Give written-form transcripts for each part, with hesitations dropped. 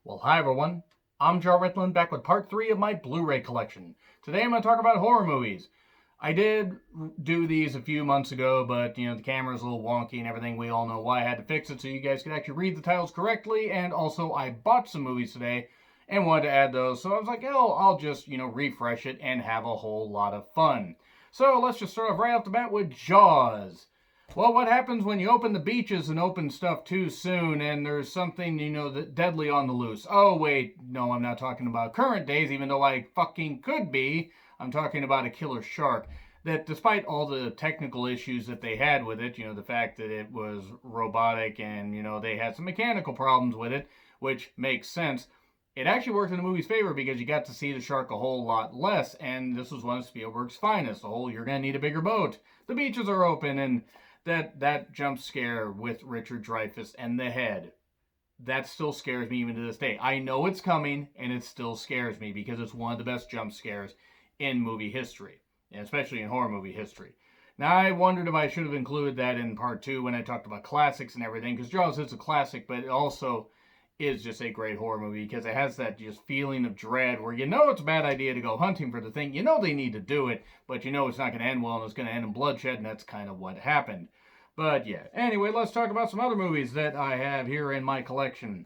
Well, hi everyone. I'm Joe Ritland back with part 3 of my Blu-ray collection. Today I'm going to talk about horror movies. I did do these a few months ago, but the camera's a little wonky and everything. We all know why I had to fix it so you guys could actually read the titles correctly. And also I bought some movies today and wanted to add those. So I was like, oh, I'll just, refresh it and have a whole lot of fun. So let's just start off right off the bat with Jaws. Well, what happens when you open the beaches and open stuff too soon and there's something, that deadly on the loose? Oh, wait, no, I'm not talking about current days, even though I fucking could be. I'm talking about a killer shark that, despite all the technical issues that they had with it, the fact that it was robotic and, they had some mechanical problems with it, which makes sense. It actually worked in the movie's favor because you got to see the shark a whole lot less, and this was one of Spielberg's finest. You're going to need a bigger boat. The beaches are open, and that jump scare with Richard Dreyfuss and the head, that still scares me even to this day. I know it's coming, and it still scares me because it's one of the best jump scares in movie history, and especially in horror movie history. Now, I wondered if I should have included that in part 2 when I talked about classics and everything, because Jaws is a classic, but it also is just a great horror movie because it has that just feeling of dread where it's a bad idea to go hunting for the thing. They need to do it, but it's not going to end well and it's going to end in bloodshed, and that's kind of what happened. But yeah, anyway, let's talk about some other movies that I have here in my collection.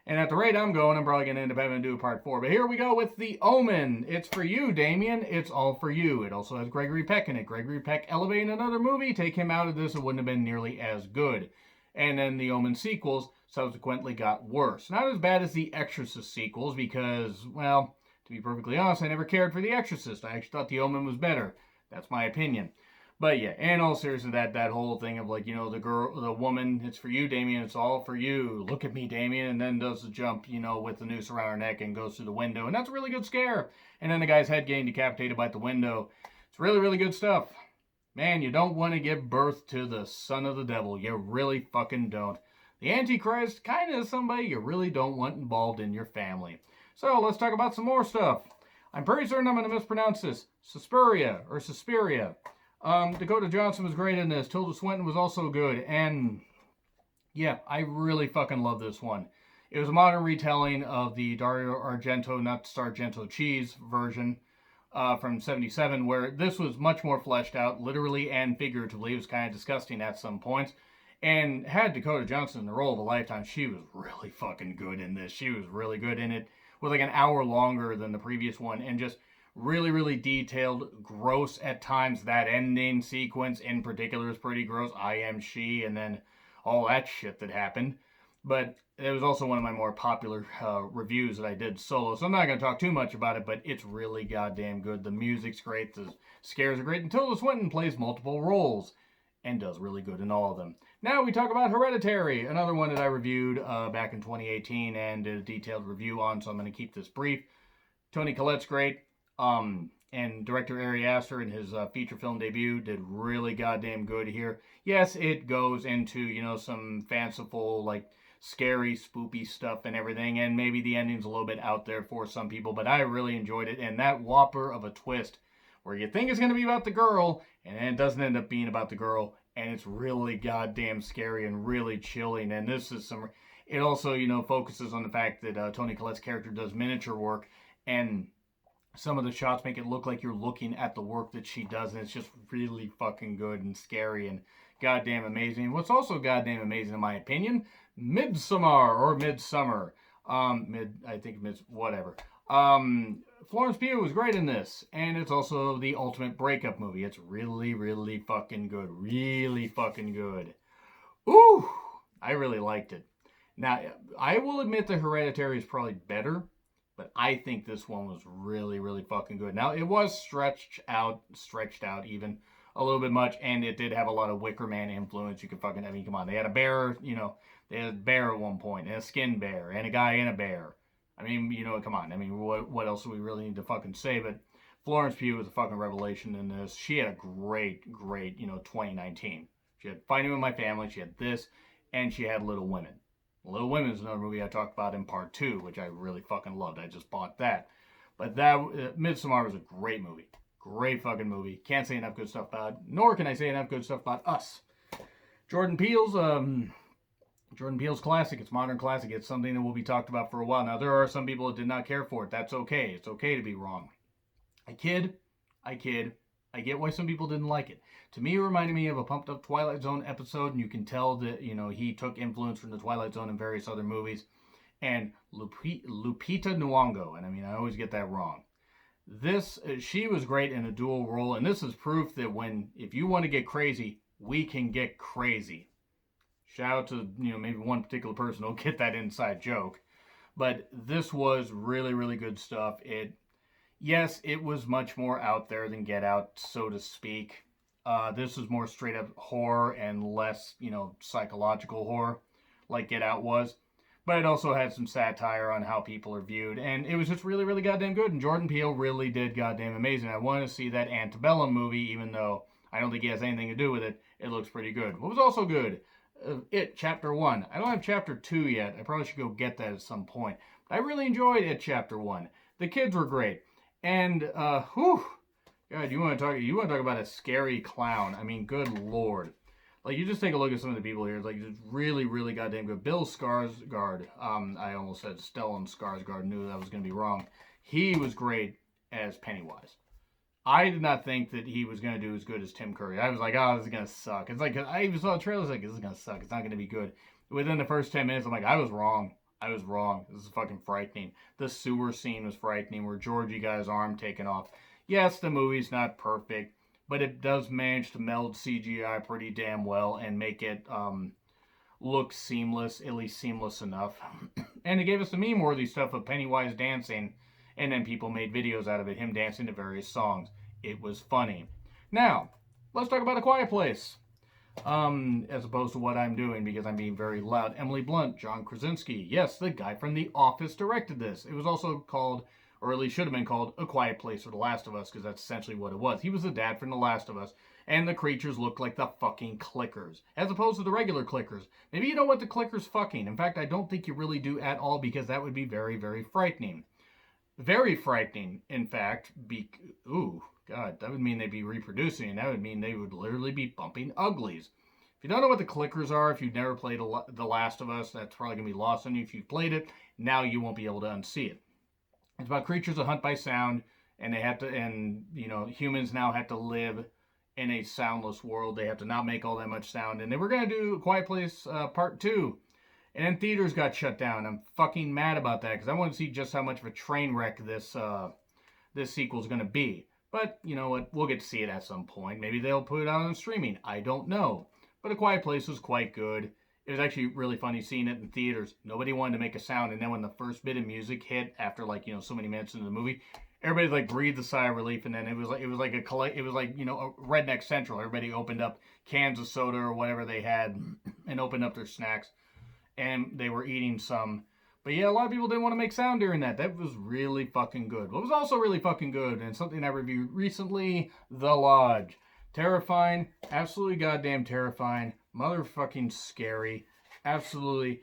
And at the rate I'm going, I'm probably going to end up having to do a part 4. But here we go with The Omen. It's for you, Damien. It's all for you. It also has Gregory Peck in it. Gregory Peck elevating another movie. Take him out of this, it wouldn't have been nearly as good. And then the Omen sequels subsequently got worse. Not as bad as the Exorcist sequels because, well, to be perfectly honest, I never cared for the Exorcist. I actually thought the Omen was better. That's my opinion. But yeah, in all seriousness, that whole thing of the woman, it's for you, Damien, it's all for you. Look at me, Damien, and then does the jump, with the noose around her neck and goes through the window. And that's a really good scare. And then the guy's head getting decapitated by the window. It's really, really good stuff. Man, you don't want to give birth to the son of the devil. You really fucking don't. The Antichrist kind of is somebody you really don't want involved in your family. So let's talk about some more stuff. I'm pretty certain I'm going to mispronounce this. Suspiria or Suspiria. Dakota Johnson was great in this. Tilda Swinton was also good. And yeah, I really fucking love this one. It was a modern retelling of the Dario Argento, not Sargento Cheese version from 77, where this was much more fleshed out, literally and figuratively. It was kind of disgusting at some points. And had Dakota Johnson in the role of a lifetime, she was really fucking good in this. She was really good in it. With like an hour longer than the previous one, and just really, really detailed, gross at times. That ending sequence in particular is pretty gross. I am she, and then all that shit that happened. But it was also one of my more popular reviews that I did solo, so I'm not going to talk too much about it, but it's really goddamn good. The music's great, the scares are great, and Tilda Swinton plays multiple roles and does really good in all of them. Now we talk about Hereditary, another one that I reviewed back in 2018 and did a detailed review on, so I'm going to keep this brief. Toni Collette's great. And director Ari Aster in his feature film debut did really goddamn good here. Yes, it goes into, some fanciful, scary, spoopy stuff and everything, and maybe the ending's a little bit out there for some people, but I really enjoyed it, and that whopper of a twist where you think it's going to be about the girl, and then it doesn't end up being about the girl, and it's really goddamn scary and really chilling, and this is it also, focuses on the fact that Toni Collette's character does miniature work, and some of the shots make it look like you're looking at the work that she does, and it's just really fucking good and scary and goddamn amazing. What's also goddamn amazing, in my opinion, Midsummer. Whatever. Florence Pugh was great in this, and it's also the ultimate breakup movie. It's really, really fucking good. Really fucking good. Ooh, I really liked it. Now, I will admit that Hereditary is probably better, but I think this one was really, really fucking good. Now, it was stretched out even a little bit much, and it did have a lot of Wicker Man influence. You could come on. They had a bear, they had a bear at one point, and a skin bear, and a guy in a bear. Come on. What else do we really need to fucking say? But Florence Pugh was a fucking revelation in this. She had a great, 2019. She had Finding with My Family, she had this, and she had Little Women. Little Women is another movie I talked about in part 2, which I really fucking loved. I just bought that. But Midsummer was a great movie. Great fucking movie. Can't say enough good stuff about it, nor can I say enough good stuff about Us. Jordan Peele's Jordan Peele's classic. It's modern classic. It's something that will be talked about for a while. Now, there are some people that did not care for it. That's okay. It's okay to be wrong. I kid. I kid. I get why some people didn't like it. To me, it reminded me of a pumped up Twilight Zone episode, and you can tell that, he took influence from the Twilight Zone and various other movies. And Lupita Nyong'o, and I always get that wrong. She was great in a dual role, and this is proof that if you want to get crazy, we can get crazy. Shout out to, maybe one particular person who'll get that inside joke. But this was really, really good stuff. Yes, it was much more out there than Get Out, so to speak. This was more straight up horror and less, psychological horror like Get Out was. But it also had some satire on how people are viewed. And it was just really, really goddamn good. And Jordan Peele really did goddamn amazing. I want to see that Antebellum movie, even though I don't think he has anything to do with it. It looks pretty good. What was also good? It, Chapter 1. I don't have Chapter 2 yet. I probably should go get that at some point. But I really enjoyed It, Chapter 1. The kids were great. And, God, you want to talk about a scary clown. Good lord. Like, you just take a look at some of the people here. It's like, just really, really goddamn good. Bill Skarsgård. I almost said Stellan Skarsgård. Knew that was going to be wrong. He was great as Pennywise. I did not think that he was going to do as good as Tim Curry. I was like, oh, this is going to suck. It's like, I even saw the trailer. I was like, this is going to suck. It's not going to be good. Within the first 10 minutes, I'm like, I was wrong. This is fucking frightening. The sewer scene was frightening where Georgie got his arm taken off. Yes, the movie's not perfect, but it does manage to meld CGI pretty damn well and make it look seamless, at least seamless enough. And it gave us the meme-worthy stuff of Pennywise dancing, and then people made videos out of it, him dancing to various songs. It was funny. Now, let's talk about A Quiet Place. As opposed to what I'm doing because I'm being very loud. Emily Blunt, John Krasinski. Yes, the guy from The Office directed this. It was also called, or at least should have been called, A Quiet Place or The Last of Us, because that's essentially what it was. He was the dad from The Last of Us, and the creatures looked like the fucking clickers, as opposed to the regular clickers. Maybe you don't want the clickers fucking. In fact, I don't think you really do at all, because that would be very, very frightening. Very frightening, in fact. Ooh, God, that would mean they'd be reproducing, and that would mean they would literally be bumping uglies. If you don't know what the clickers are, if you've never played The Last of Us, that's probably going to be lost on you. If you've played it, now you won't be able to unsee it. It's about creatures that hunt by sound, and humans now have to live in a soundless world. They have to not make all that much sound, and they were going to do Quiet Place Part 2. And then theaters got shut down. I'm fucking mad about that, because I want to see just how much of a train wreck this sequel is going to be. But, you know what, we'll get to see it at some point. Maybe they'll put it out on streaming. I don't know. But A Quiet Place was quite good. It was actually really funny seeing it in theaters. Nobody wanted to make a sound, and then when the first bit of music hit, after so many minutes into the movie, everybody breathed a sigh of relief, and then it was like a redneck central. Everybody opened up cans of soda or whatever they had, and opened up their snacks, and they were eating some. But yeah, a lot of people didn't want to make sound during that. That was really fucking good. What was also really fucking good, and something I reviewed recently, The Lodge. Terrifying, absolutely goddamn terrifying, motherfucking scary, absolutely,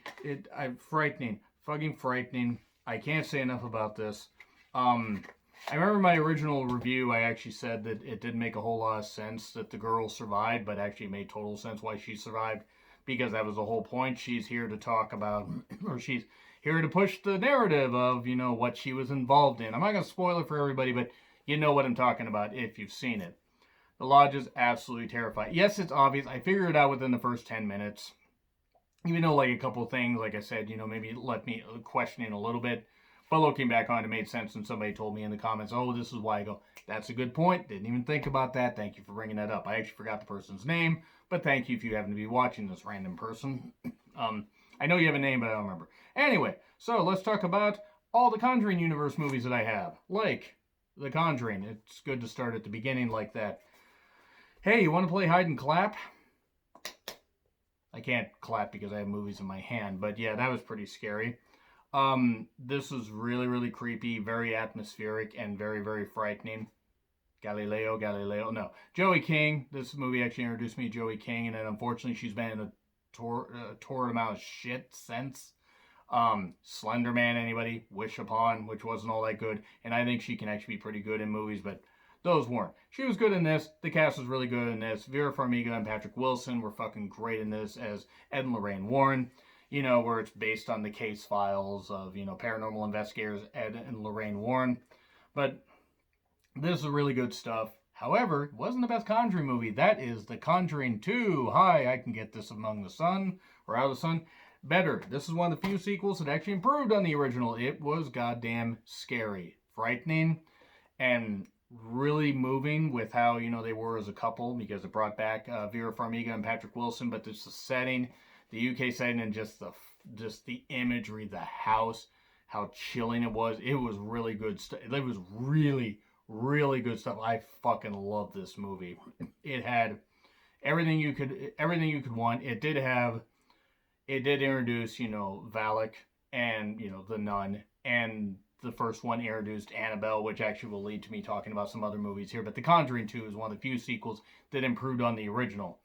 frightening, fucking frightening. I can't say enough about this. I remember my original review, I actually said that it didn't make a whole lot of sense that the girl survived, but actually made total sense why she survived, because that was the whole point. She's here to talk about, or she's here to push the narrative of, what she was involved in. I'm not going to spoil it for everybody, but you know what I'm talking about if you've seen it. The Lodge is absolutely terrifying. Yes, it's obvious. I figured it out within the first 10 minutes. Even though, a couple things, like I said, maybe left me questioning a little bit. But looking back on it, made sense, and somebody told me in the comments, oh, this is why. I go, that's a good point. Didn't even think about that. Thank you for bringing that up. I actually forgot the person's name, but thank you if you happen to be watching this random person. I know you have a name, but I don't remember. Anyway, so let's talk about all the Conjuring universe movies that I have. Like The Conjuring. It's good to start at the beginning like that. Hey, you want to play hide and clap? I can't clap because I have movies in my hand, but yeah, that was pretty scary. This was really, really creepy, very atmospheric, and very, very frightening. Joey King. This movie actually introduced me to Joey King, and then unfortunately she's been in a torrid amount of shit since. Slender Man, anybody? Wish Upon, which wasn't all that good, and I think she can actually be pretty good in movies, but those weren't. She was good in this. The cast was really good in this. Vera Farmiga and Patrick Wilson were fucking great in this as Ed and Lorraine Warren. where it's based on the case files of, paranormal investigators Ed and Lorraine Warren. But this is really good stuff. However, it wasn't the best Conjuring movie. That is The Conjuring 2. Hi, I can get this among the sun, or out of the sun. Better. This is one of the few sequels that actually improved on the original. It was goddamn scary, frightening, and really moving with how, they were as a couple, because it brought back Vera Farmiga and Patrick Wilson, but just the setting, the UK setting, and just the imagery, the house, how chilling it was. It was really good stuff. It was really, really good stuff. I fucking love this movie. It had everything you could want. It did introduce, Valak and, the nun, and the first one introduced Annabelle, which actually will lead to me talking about some other movies here. But The Conjuring 2 is one of the few sequels that improved on the original.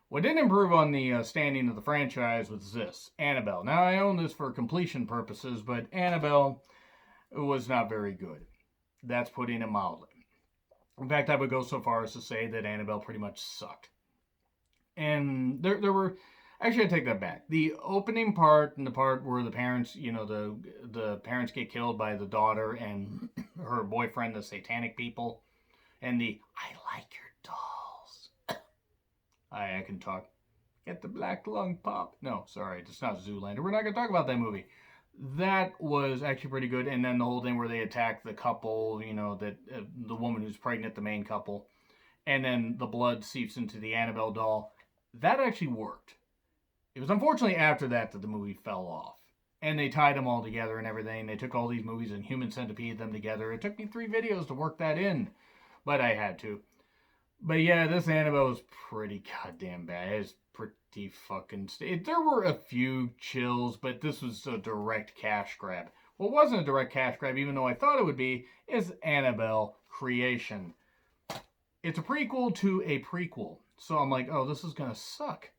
What didn't improve on the standing of the franchise was this, Annabelle. Now, I own this for completion purposes, but Annabelle was not very good. That's putting it mildly. In fact, I would go so far as to say that Annabelle pretty much sucked. And there were... Actually, I take that back. The opening part and the part where the parents, the parents get killed by the daughter and her boyfriend, the satanic people, and the I like your dolls. I can talk. Get the black lung pop. No, sorry, it's not Zoolander. We're not going to talk about that movie. That was actually pretty good. And then the whole thing where they attack the couple, that the woman who's pregnant, the main couple, and then the blood seeps into the Annabelle doll. That actually worked. It was unfortunately after that the movie fell off. And they tied them all together and everything. They took all these movies and Human Centipede them together. It took me 3 videos to work that in. But I had to. But yeah, this Annabelle was pretty goddamn bad. It's pretty fucking... There were a few chills, but this was a direct cash grab. What wasn't a direct cash grab, even though I thought it would be, is Annabelle Creation. It's a prequel to a prequel. So I'm like, oh, this is going to suck.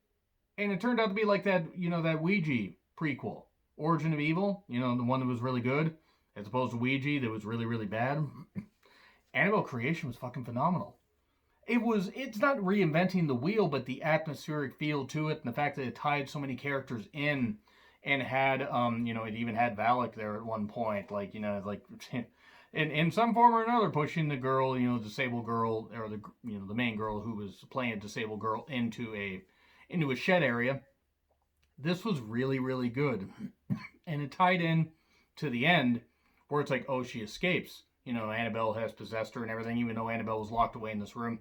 And it turned out to be like that, that Ouija prequel. Origin of Evil, the one that was really good, as opposed to Ouija that was really, really bad. Annabelle Creation was fucking phenomenal. It's not reinventing the wheel, but the atmospheric feel to it, and the fact that it tied so many characters in, and had, it even had Valak there at one point, in some form or another, pushing the girl, disabled girl, or the main girl who was playing a disabled girl into a shed area. This was really, really good. And it tied in to the end where it's like, oh, she escapes. Annabelle has possessed her and everything, even though Annabelle was locked away in this room.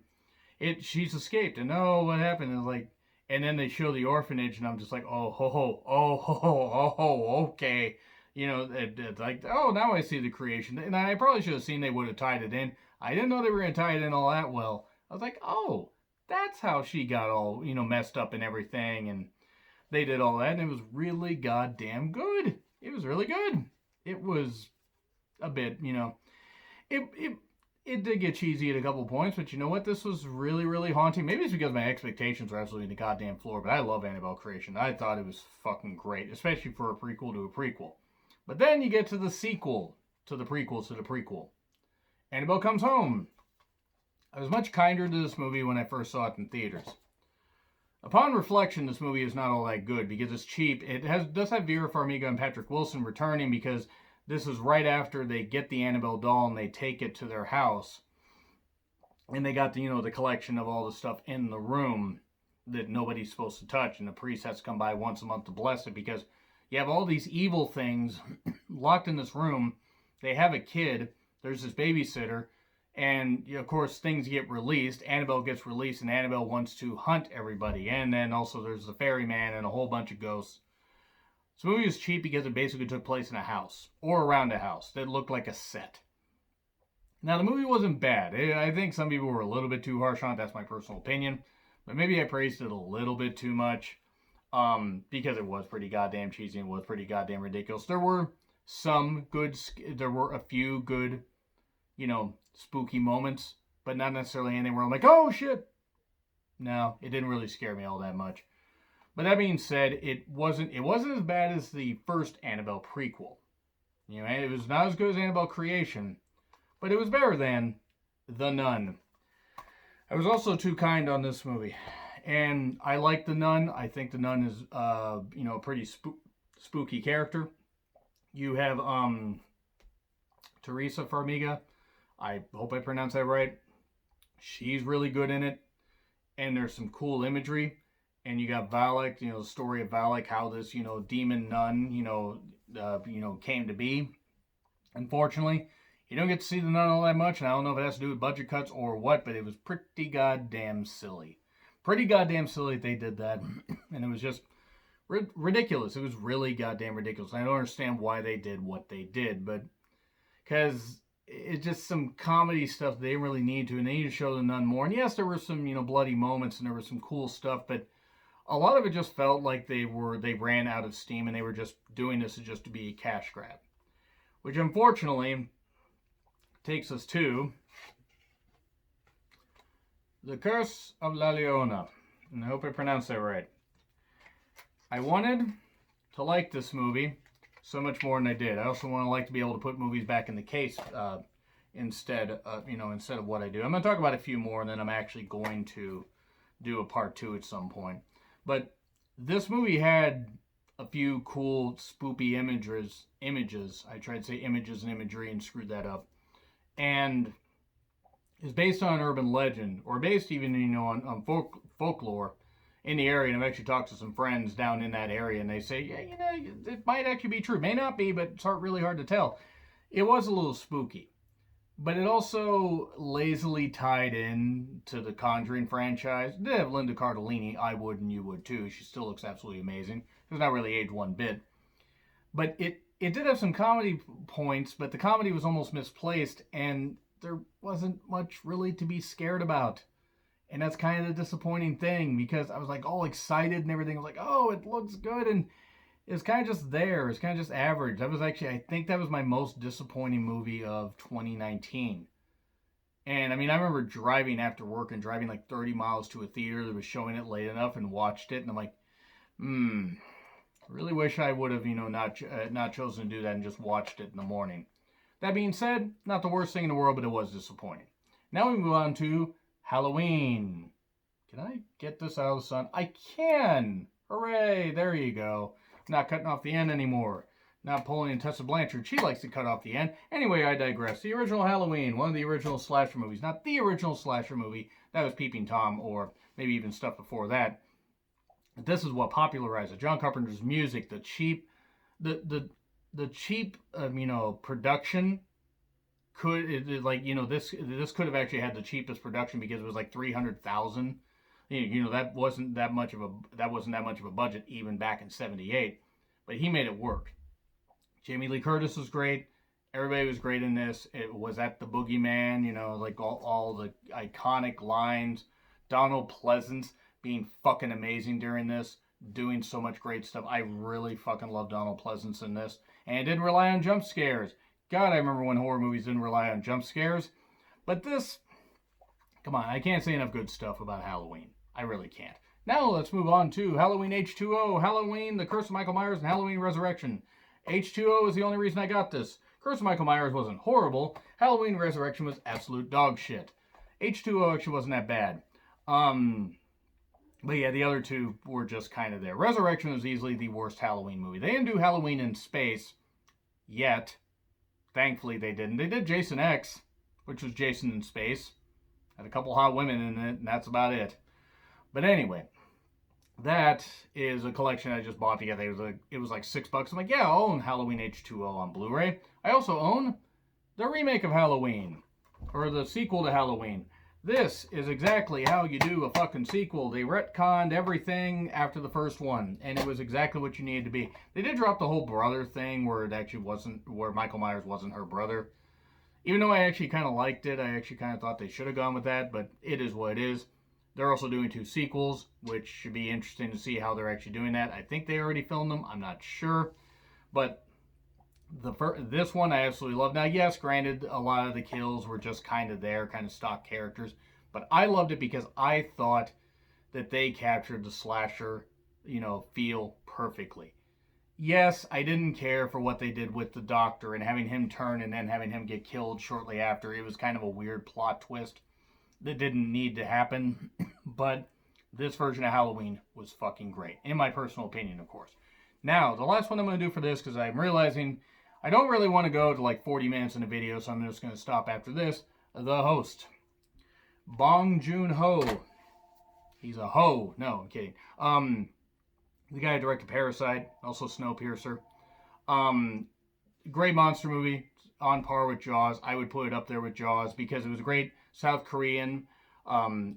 She's escaped. And oh, what happened? And then they show the orphanage, and I'm just like, okay. It's like, oh, now I see the creation. And I probably should have seen they would have tied it in. I didn't know they were going to tie it in all that well. I was like, oh, that's how she got all, messed up and everything. And they did all that, and it was really goddamn good. It was really good. It was a bit, it did get cheesy at a couple points, but you know what? This was really, really haunting. Maybe it's because my expectations were absolutely in the goddamn floor, but I love Annabelle Creation. I thought it was fucking great, especially for a prequel to a prequel. But then you get to the sequel to the prequel to the prequel. Annabelle Comes Home. I was much kinder to this movie when I first saw it in theaters. Upon reflection, this movie is not all that good because it's cheap. It does have Vera Farmiga and Patrick Wilson returning because this is right after they get the Annabelle doll and they take it to their house. And they got the collection of all the stuff in the room that nobody's supposed to touch. And the priest has to come by once a month to bless it because you have all these evil things locked in this room. They have a kid. There's this babysitter. And, of course, things get released. Annabelle gets released, and Annabelle wants to hunt everybody. And then also there's the ferryman and a whole bunch of ghosts. This movie was cheap because it basically took place in a house, or around a house, that looked like a set. Now, the movie wasn't bad. I think some people were a little bit too harsh on it. That's my personal opinion. But maybe I praised it a little bit too much. Because it was pretty goddamn cheesy and was pretty goddamn ridiculous. There were a few good, spooky moments, but not necessarily anything where I'm like, oh shit. No, it didn't really scare me all that much. But that being said, it wasn't as bad as the first Annabelle prequel. It was not as good as Annabelle Creation, but it was better than The Nun. I was also too kind on this movie. And I like The Nun. I think The Nun is, spooky character. You have Teresa Farmiga. I hope I pronounced that right. She's really good in it. And there's some cool imagery. And you got Valak, the story of Valak, how this, demon nun, came to be. Unfortunately, you don't get to see the nun all that much, and I don't know if it has to do with budget cuts or what, but it was pretty goddamn silly. Pretty goddamn silly that they did that, and it was just ridiculous. It was really goddamn ridiculous. I don't understand why they did what they did, but because it's just some comedy stuff they didn't really need to, and they need to show the nun more. And yes, there were some, bloody moments, and there was some cool stuff, but a lot of it just felt like they ran out of steam, and they were just doing this just to be a cash grab. Which, unfortunately, takes us to The Curse of La Leona. And I hope I pronounced that right. I wanted to like this movie so much more than I did. I also want to be able to put movies back in the case instead of what I do. I'm going to talk about a few more, and then I'm actually going to do a part 2 at some point. But this movie had a few cool spoopy images. I tried to say images and imagery and screwed that up. And is based on an urban legend, or based even, on folklore in the area. And I've actually talked to some friends down in that area, and they say, yeah, it might actually be true. May not be, but it's really hard to tell. It was a little spooky. But it also lazily tied in to the Conjuring franchise. It did have Linda Cardellini. I would, and you would too. She still looks absolutely amazing. It's not really aged one bit. But it did have some comedy points, but the comedy was almost misplaced, and there wasn't much really to be scared about. And that's kind of the disappointing thing, because I was like all excited and everything. I was like, oh, it looks good, and it's kind of just there. It's kind of just average. I think that was my most disappointing movie of 2019. And I remember driving after work and driving like 30 miles to a theater that was showing it late enough and watched it. And I'm like, really wish I would have, not chosen to do that and just watched it in the morning. That being said, not the worst thing in the world, but it was disappointing. Now we move on to Halloween. Can I get this out of the sun? I can! Hooray! There you go. Not cutting off the end anymore. Not pulling in Tessa Blanchard. She likes to cut off the end. Anyway, I digress. The original Halloween, one of the original slasher movies. Not the original slasher movie. That was Peeping Tom, or maybe even stuff before that. This is what popularized it. John Carpenter's music, the cheap production this could have actually had the cheapest production because it was like $300,000. That wasn't that much of a budget even back in '78, but he made it work. Jamie Lee Curtis was great. Everybody was great in this. It was at the Boogeyman, like all the iconic lines. Donald Pleasance being fucking amazing during this, doing so much great stuff. I really fucking love Donald Pleasance in this, and it didn't rely on jump scares. God, I remember when horror movies didn't rely on jump scares. But this, come on, I can't say enough good stuff about Halloween. I really can't. Now let's move on to Halloween H2O, Halloween, The Curse of Michael Myers, and Halloween Resurrection. H2O is the only reason I got this. Curse of Michael Myers wasn't horrible. Halloween Resurrection was absolute dog shit. H2O actually wasn't that bad. But yeah, the other two were just kind of there. Resurrection was easily the worst Halloween movie. They didn't do Halloween in space yet. Thankfully, they didn't. They did Jason X, which was Jason in space. Had a couple hot women in it, and that's about it. But anyway, that is a collection I just bought together. It was like $6. I'm like, yeah, I'll own Halloween H2O on Blu-ray. I also own the remake of Halloween, or the sequel to Halloween. This is exactly how you do a fucking sequel. They retconned everything after the first one, and it was exactly what you needed to be. They did drop the whole brother thing where it actually wasn't, where Michael Myers wasn't her brother. Even though I actually kind of liked it, I actually kind of thought they should have gone with that, but it is what it is. They're also doing 2 sequels, which should be interesting to see how they're actually doing that. I think they already filmed them. I'm not sure. But this one I absolutely love. Now, yes, granted, a lot of the kills were just kind of there, kind of stock characters. But I loved it because I thought that they captured the slasher, feel perfectly. Yes, I didn't care for what they did with the doctor and having him turn and then having him get killed shortly after. It was kind of a weird plot twist that didn't need to happen. But this version of Halloween was fucking great. In my personal opinion, of course. Now, the last one I'm going to do for this, because I'm realizing I don't really want to go to like 40 minutes in a video, so I'm just going to stop after this. The Host. Bong Joon-ho. He's a hoe. No, I'm kidding. The guy who directed Parasite, also Snowpiercer. Great monster movie, on par with Jaws. I would put it up there with Jaws because it was a great South Korean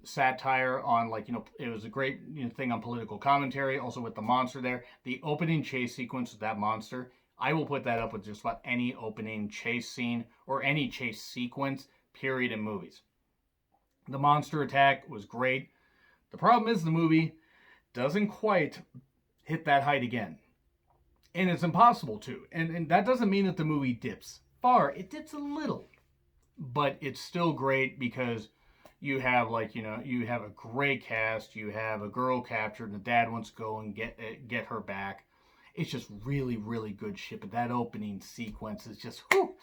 satire on, like, it was a great thing on political commentary, also with the monster there. The opening chase sequence with that monster, I will put that up with just about any opening chase scene or any chase sequence, period, in movies. The monster attack was great. The problem is the movie doesn't quite hit that height again. And it's impossible to. And that doesn't mean that the movie dips far. It dips a little. But it's still great because you have, like, you have a great cast. You have a girl captured and the dad wants to go and get her back. It's just really, really good shit. But that opening sequence is just, whew,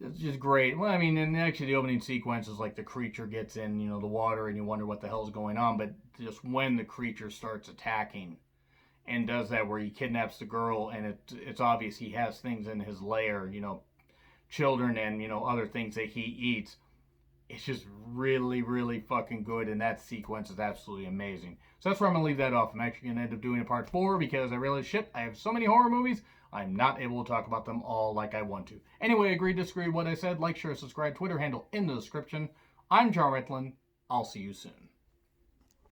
it's just great. Well, I mean, and actually the opening sequence is like the creature gets in, the water and you wonder what the hell's going on. But just when the creature starts attacking and does that where he kidnaps the girl and it's obvious he has things in his lair, children and, other things that he eats. It's just really, really fucking good, and that sequence is absolutely amazing. So that's where I'm going to leave that off. I'm actually going to end up doing a part 4 because I realized, shit, I have so many horror movies, I'm not able to talk about them all like I want to. Anyway, agree, disagree with what I said, like, share, subscribe, Twitter handle in the description. I'm John Ritlin. I'll see you soon.